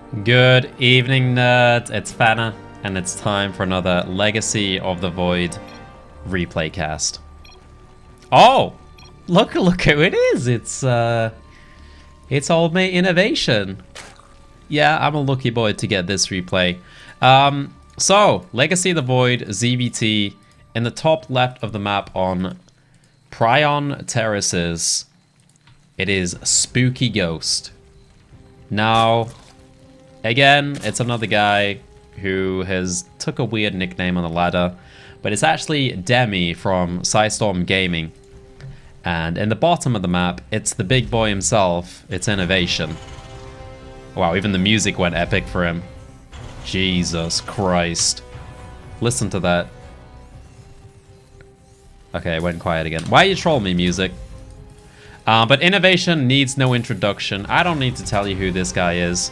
Good evening, nerds. It's Fana, and it's time for another Legacy of the Void replay cast. Oh, look who it is. It's old mate Innovation. Yeah, I'm a lucky boy to get this replay. So Legacy of the Void ZVT in the top left of the map on Prion Terraces. It is Spooky Ghost. Now, again, it's another guy who has took a weird nickname on the ladder, but it's actually Demi from Storm Gaming. And in the bottom of the map, it's the big boy himself. It's Innovation. Wow, even the music went epic for him. Jesus Christ. Listen to that. Okay, it went quiet again. Why are you trolling me, music? But Innovation needs no introduction. I don't need to tell you who this guy is.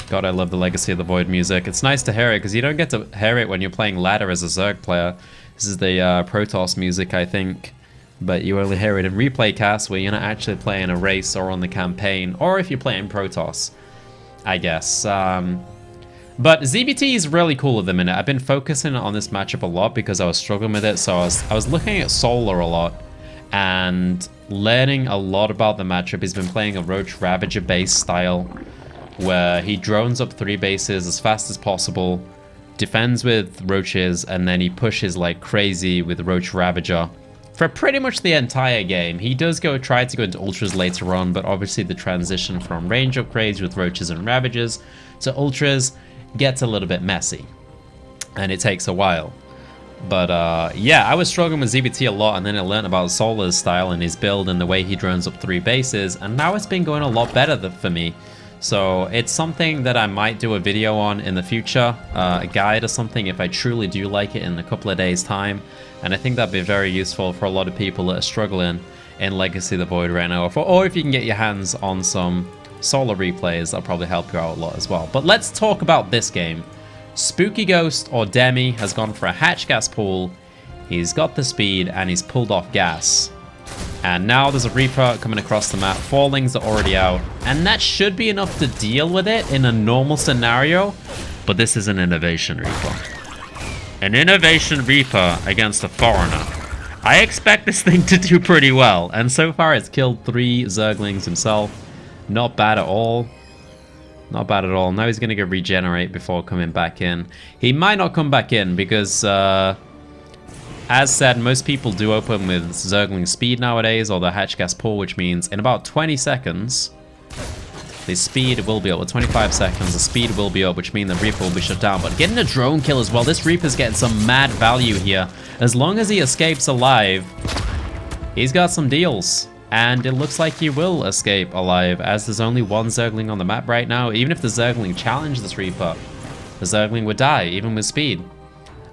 God, I love the Legacy of the Void music. It's nice to hear it, because you don't get to hear it when you're playing ladder as a Zerg player. This is the Protoss music, I think. But you only hear it in replay casts where you're not actually playing a race or on the campaign. Or if you're playing Protoss, I guess. But ZBT is really cool at the minute. I've been focusing on this matchup a lot because I was struggling with it. So I was looking at Solar a lot and learning a lot about the matchup. He's been playing a Roach Ravager base style where he drones up 3 bases as fast as possible, defends with Roaches, and then he pushes like crazy with Roach Ravager for pretty much the entire game. He does try to go into Ultras later on, but obviously the transition from range upgrades with Roaches and Ravagers to Ultras gets a little bit messy, and it takes a while. But yeah, I was struggling with ZBT a lot, and then I learned about Solar's style and his build and the way he drones up 3 bases, and now it's been going a lot better for me. So it's something that I might do a video on in the future, a guide or something, if I truly do like it in a couple of days' time. And I think that'd be very useful for a lot of people that are struggling in Legacy of the Void right now. Or if you can get your hands on some Solar replays, that'll probably help you out a lot as well. But let's talk about this game. Spooky Ghost, or Demi, has gone for a hatch gas pull. He's got the speed and he's pulled off gas. And now there's a Reaper coming across the map. 4 lings are already out, and that should be enough to deal with it in a normal scenario. But this is an Innovation Reaper. An Innovation Reaper against a foreigner. I expect this thing to do pretty well, and so far it's killed 3 Zerglings himself. Not bad at all. Not bad at all. Now he's going to go regenerate before coming back in. He might not come back in because, as said, most people do open with Zergling speed nowadays, or the hatch gas pull, which means in about 20 seconds, the speed will be up. With 25 seconds, the speed will be up, which means the Reaper will be shut down. But getting a drone kill as well, this Reaper's getting some mad value here. As long as he escapes alive, he's got some deals. And it looks like he will escape alive, as there's only 1 Zergling on the map right now. Even if the Zergling challenged this Reaper, the Zergling would die, even with speed.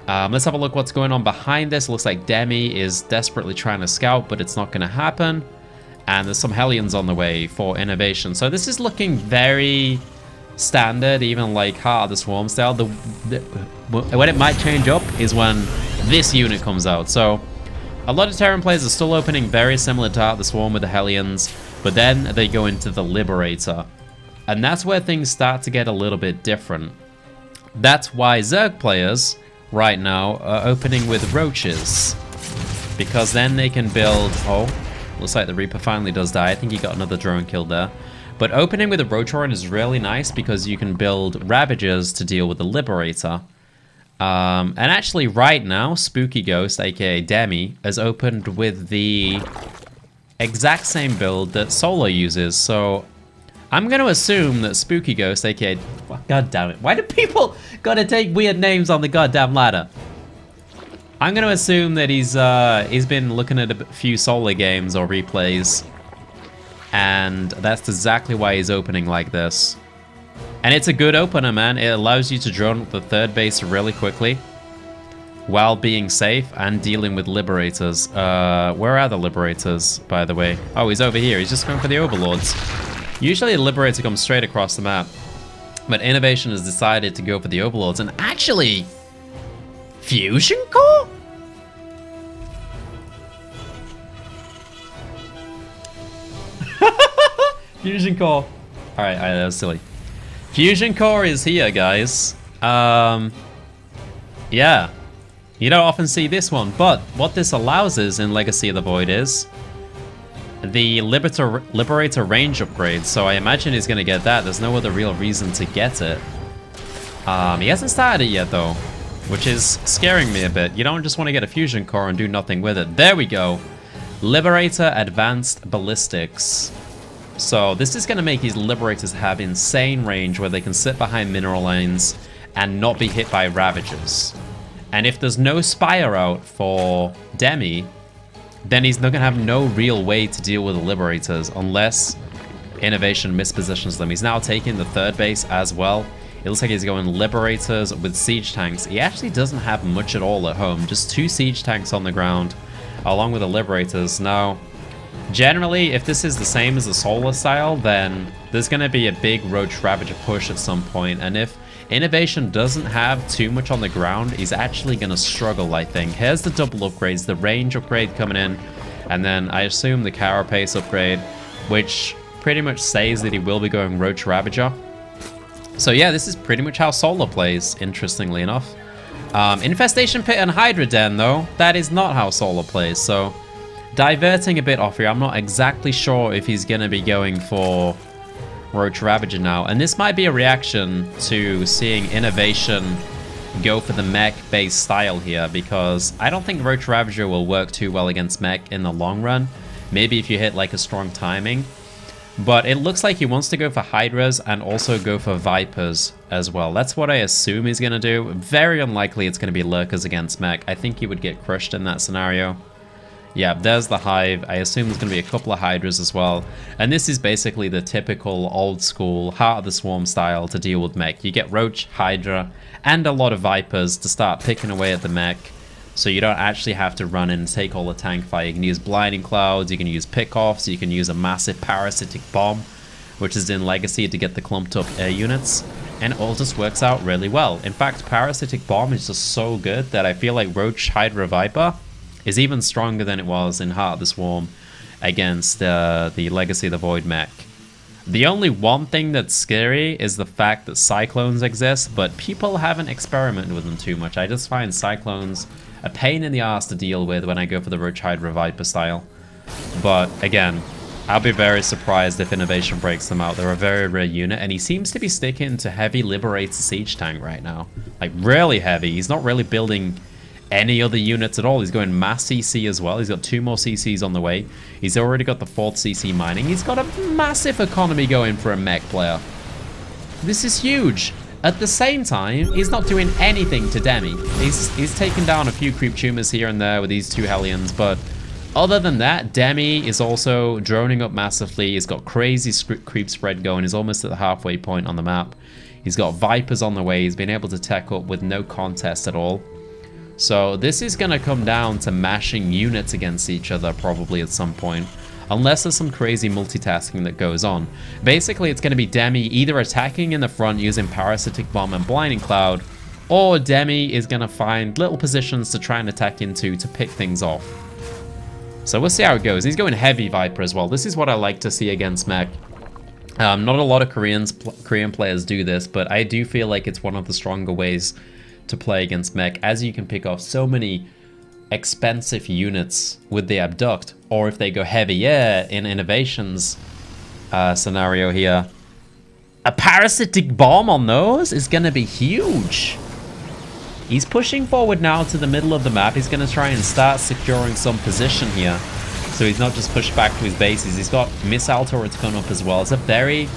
Let's have a look what's going on behind this. It looks like Demi is desperately trying to scout, but it's not going to happen. And there's some Hellions on the way for Innovation. So this is looking very standard, even like Heart of the Swarm style. When it might change up is when this unit comes out. So a lot of Terran players are still opening very similar to Heart of the Swarm with the Hellions, but then they go into the Liberator. And that's where things start to get a little bit different. That's why Zerg players right now are opening with Roaches, because then they can build... Oh, looks like the Reaper finally does die. I think he got another drone kill there. But opening with a Roach Horn is really nice because you can build Ravagers to deal with the Liberator. And actually right now, Spooky Ghost, aka Demi, has opened with the exact same build that Solar uses. So I'm going to assume that Spooky Ghost, aka... God damn it. Why do people gotta take weird names on the goddamn ladder? I'm going to assume that he's been looking at a few Solar games or replays. And that's exactly why he's opening like this. And it's a good opener, man. It allows you to drone the 3rd base really quickly while being safe and dealing with Liberators. Where are the Liberators, by the way? Oh, he's over here. He's just going for the Overlords. Usually the Liberator comes straight across the map, but Innovation has decided to go for the Overlords. And actually, Fusion Core? Fusion Core. Alright, that was silly. Fusion Core is here, guys. Yeah. You don't often see this one, but what this allows us in Legacy of the Void is the Liberator range upgrade. So I imagine he's going to get that. There's no other real reason to get it. He hasn't started it yet, though, which is scaring me a bit. You don't just want to get a Fusion Core and do nothing with it. There we go. Liberator Advanced Ballistics. So this is going to make these Liberators have insane range where they can sit behind mineral lanes and not be hit by Ravagers. And if there's no Spire out for Demi, then he's not going to have no real way to deal with the Liberators unless Innovation mispositions them. He's now taking the third base as well. It looks like he's going Liberators with Siege Tanks. He actually doesn't have much at all at home. Just 2 Siege Tanks on the ground along with the Liberators. Now, generally, if this is the same as the Solar style, then there's going to be a big Roach Ravager push at some point. And if Innovation doesn't have too much on the ground, he's actually going to struggle, I think. Here's the double upgrades, the range upgrade coming in, and then I assume the Carapace upgrade, which pretty much says that he will be going Roach Ravager. So yeah, this is pretty much how Solar plays, interestingly enough. Infestation Pit and Hydra Den, though, that is not how Solar plays, so diverting a bit off here. I'm not exactly sure if he's going to be going for Roach Ravager now. And this might be a reaction to seeing Innovation go for the mech-based style here, because I don't think Roach Ravager will work too well against mech in the long run. Maybe if you hit like a strong timing. But it looks like he wants to go for Hydras and also go for Vipers as well. That's what I assume he's going to do. Very unlikely it's going to be Lurkers against mech. I think he would get crushed in that scenario. Yeah, there's the Hive. I assume there's going to be a couple of Hydras as well. And this is basically the typical old school Heart of the Swarm style to deal with mech. You get Roach, Hydra, and a lot of Vipers to start picking away at the mech. So you don't actually have to run in and take all the tank fire. You can use Blinding Clouds, you can use Pickoffs, you can use a massive Parasitic Bomb, which is in Legacy to get the clumped up air units. And it all just works out really well. In fact, Parasitic Bomb is just so good that I feel like Roach, Hydra, Viper is even stronger than it was in Heart of the Swarm against the Legacy of the Void mech. The only one thing that's scary is the fact that Cyclones exist, but people haven't experimented with them too much. I just find Cyclones a pain in the ass to deal with when I go for the Roach Hydra Viper style. But again, I'll be very surprised if Innovation breaks them out. They're a very rare unit, and he seems to be sticking to heavy Liberator Siege Tank right now. Like, really heavy. He's not really building any other units at all. He's going mass CC as well. He's got 2 more CCs on the way. He's already got the 4th CC mining. He's got a massive economy going for a mech player. This is huge. At the same time, he's not doing anything to Demi. He's taken down a few creep tumors here and there with these 2 Hellions, but other than that, Demi is also droning up massively. He's got crazy creep spread going. He's almost at the halfway point on the map. He's got Vipers on the way. He's been able to tech up with no contest at all. So this is going to come down to mashing units against each other probably at some point. Unless there's some crazy multitasking that goes on. Basically, it's going to be Demi either attacking in the front using Parasitic Bomb and Blinding Cloud, or Demi is going to find little positions to try and attack into to pick things off. So we'll see how it goes. He's going heavy Viper as well. This is what I like to see against mech. Not a lot of Korean players do this, but I do feel like it's one of the stronger ways to play against mech, as you can pick off so many expensive units with the Abduct, or if they go heavy air in Innovation's scenario here. A Parasitic Bomb on those is going to be huge. He's pushing forward now to the middle of the map. He's going to try and start securing some position here, so he's not just pushed back to his bases. He's got missile turrets coming up as well. It's a very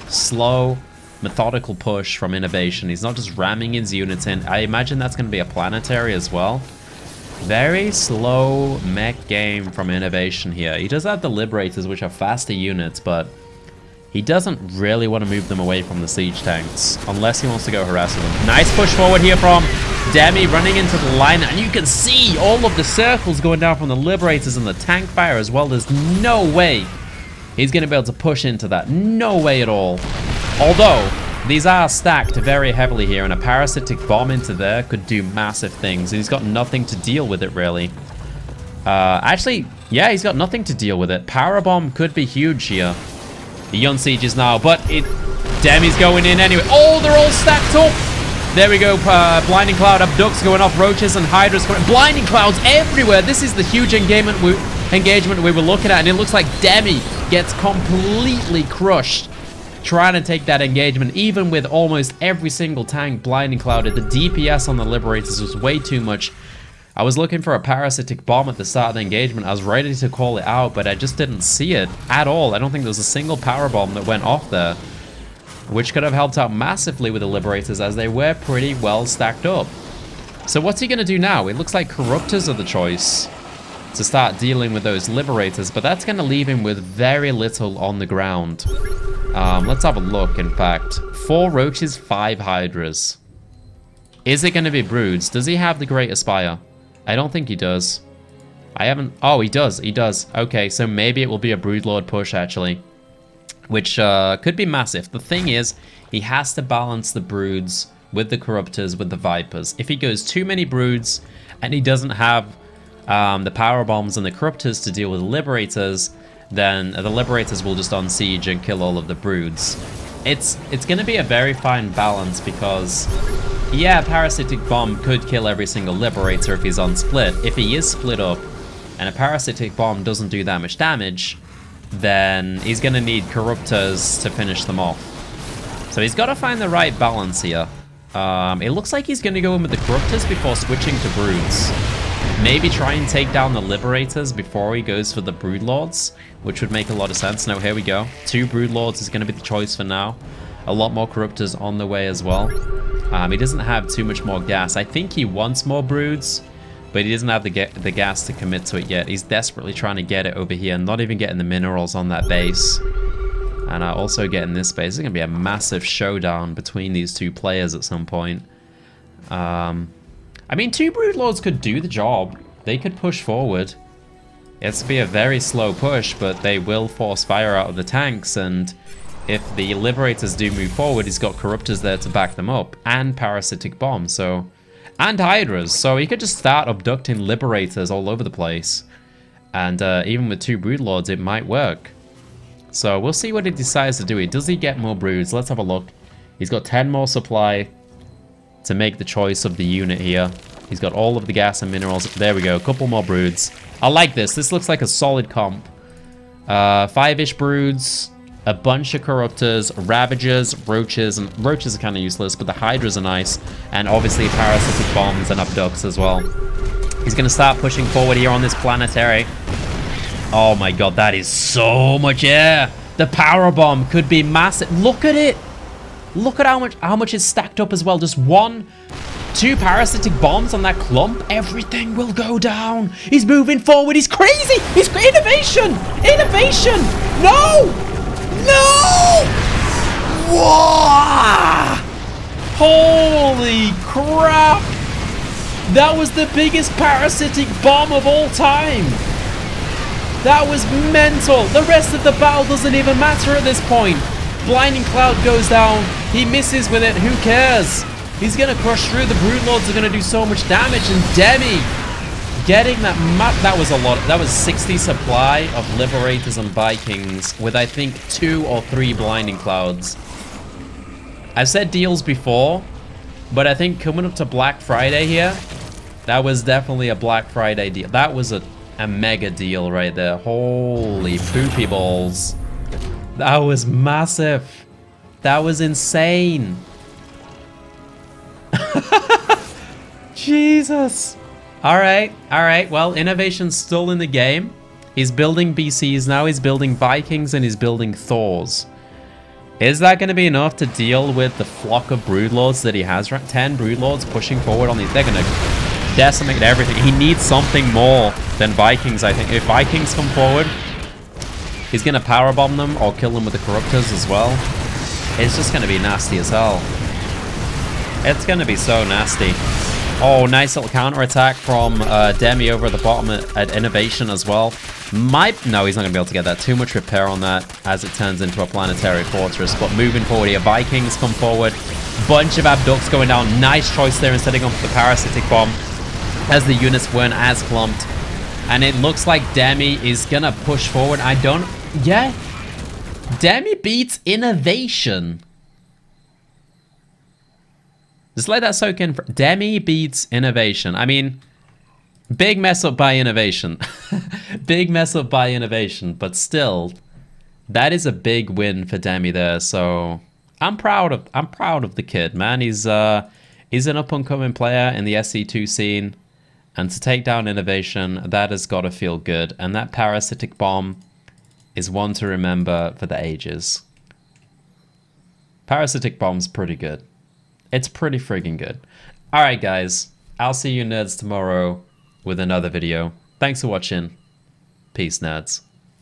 slow, methodical push from Innovation. He's not just ramming his units in. I imagine that's going to be a planetary as well. Very slow mech game from Innovation here. He does have the Liberators, which are faster units, but he doesn't really want to move them away from the siege tanks, unless he wants to go harassing them. Nice push forward here from Demi, running into the line, and you can see all of the circles going down from the Liberators and the tank fire as well. There's no way he's going to be able to push into that. No way at all. Although, these are stacked very heavily here, and a Parasitic Bomb into there could do massive things. He's got nothing to deal with it, really. Actually, yeah, he's got nothing to deal with it. Power Bomb could be huge here. He unsieges now, but Demi's going in anyway. Oh, they're all stacked up. There we go. Blinding Cloud abducts going off. Roaches and Hydras going. Blinding Clouds everywhere. This is the huge engagement we were looking at, and it looks like Demi gets completely crushed trying to take that engagement, even with almost every single tank blinding clouded. The DPS on the Liberators was way too much. I was looking for a parasitic bomb at the start of the engagement. I was ready to call it out, but I just didn't see it at all. I don't think there was a single power bomb that went off there, which could have helped out massively with the Liberators, as they were pretty well stacked up. So what's he going to do now? It looks like Corruptors are the choice to start dealing with those Liberators, but that's going to leave him with very little on the ground. Let's have a look, in fact. 4 Roaches, 5 Hydras. Is it going to be Broods? Does he have the Great Aspire? I don't think he does. I haven't... Oh, he does. He does. Okay, so maybe it will be a Broodlord push, actually, which could be massive. The thing is, he has to balance the Broods with the Corruptors, with the Vipers. If he goes too many Broods and he doesn't have the Power Bombs and the Corruptors to deal with the Liberators, then the Liberators will just unsiege and kill all of the Broods. It's going to be a very fine balance, because, yeah, Parasitic Bomb could kill every single Liberator if he's unsplit. If he is split up and a Parasitic Bomb doesn't do that much damage, then he's going to need Corruptors to finish them off. So he's got to find the right balance here. It looks like he's going to go in with the Corruptors before switching to Broods. Maybe try and take down the Liberators before he goes for the Broodlords, which would make a lot of sense. No, here we go. 2 Broodlords is going to be the choice for now. A lot more Corruptors on the way as well. He doesn't have too much more gas. I think he wants more Broods, but he doesn't have the gas to commit to it yet. He's desperately trying to get it over here, not even getting the minerals on that base. And also getting this base. It's going to be a massive showdown between these 2 players at some point. I mean, 2 Broodlords could do the job. They could push forward. It's to be a very slow push, but they will force fire out of the tanks, and if the Liberators do move forward, he's got Corruptors there to back them up, and Parasitic Bomb, so... And Hydras, so he could just start abducting Liberators all over the place. And even with 2 Broodlords, it might work. So we'll see what he decides to do. Does he get more Broods? Let's have a look. He's got 10 more supply to make the choice of the unit here. He's got all of the gas and minerals. There we go, a couple more Broods. I like this. This looks like a solid comp. 5-ish Broods, a bunch of Corruptors, Ravagers, Roaches, and Roaches are kind of useless, but the Hydras are nice, and obviously Parasitic Bombs and Abducts as well. He's going to start pushing forward here on this planetary. Oh my god, that is so much air. The Power Bomb could be massive. Look at it. Look at how much is stacked up as well. Just 1, 2 Parasitic Bombs on that clump. Everything will go down. He's moving forward. He's crazy. He's innovation. Innovation. No. No. Whoa. Holy crap. That was the biggest Parasitic Bomb of all time. That was mental. The rest of the battle doesn't even matter at this point. Blinding Cloud goes down. He misses with it. Who cares? He's going to crush through. The Broodlords are going to do so much damage. And Demi getting that map. That was a lot. That was 60 supply of Liberators and Vikings with, I think, 2 or 3 Blinding Clouds. I've said deals before, but I think coming up to Black Friday here, that was definitely a Black Friday deal. That was a mega deal right there. Holy poopy balls. That was massive. That was insane. Jesus. Alright, alright. Well, Innovation's still in the game. He's building BCs now. He's building Vikings and he's building Thors. Is that going to be enough to deal with the flock of Broodlords that he has? 10 Broodlords pushing forward on these. They're going to decimate everything. He needs something more than Vikings, I think. If Vikings come forward, he's going to powerbomb them or kill them with the Corruptors as well. It's just going to be nasty as hell. It's going to be so nasty. Oh, nice little counterattack from Demi over at the bottom at Innovation as well. No, he's not going to be able to get that. Too much repair on that as it turns into a planetary fortress. But moving forward here, Vikings come forward. Bunch of Abducts going down. Nice choice there in setting up the Parasitic Bomb as the units weren't as clumped. And it looks like Demi is going to push forward. Yeah. Demi beats Innovation. Just let that soak in. Demi beats Innovation. I mean, big mess up by Innovation. Big mess up by Innovation. But still, that is a big win for Demi there. So I'm proud of the kid, man. He's an up-and-coming player in the SC2 scene. And to take down Innovation, that has got to feel good. And that parasitic bomb is one to remember for the ages. Parasitic bomb's pretty good. It's pretty friggin' good. Alright guys, I'll see you nerds tomorrow with another video. Thanks for watching. Peace, nerds.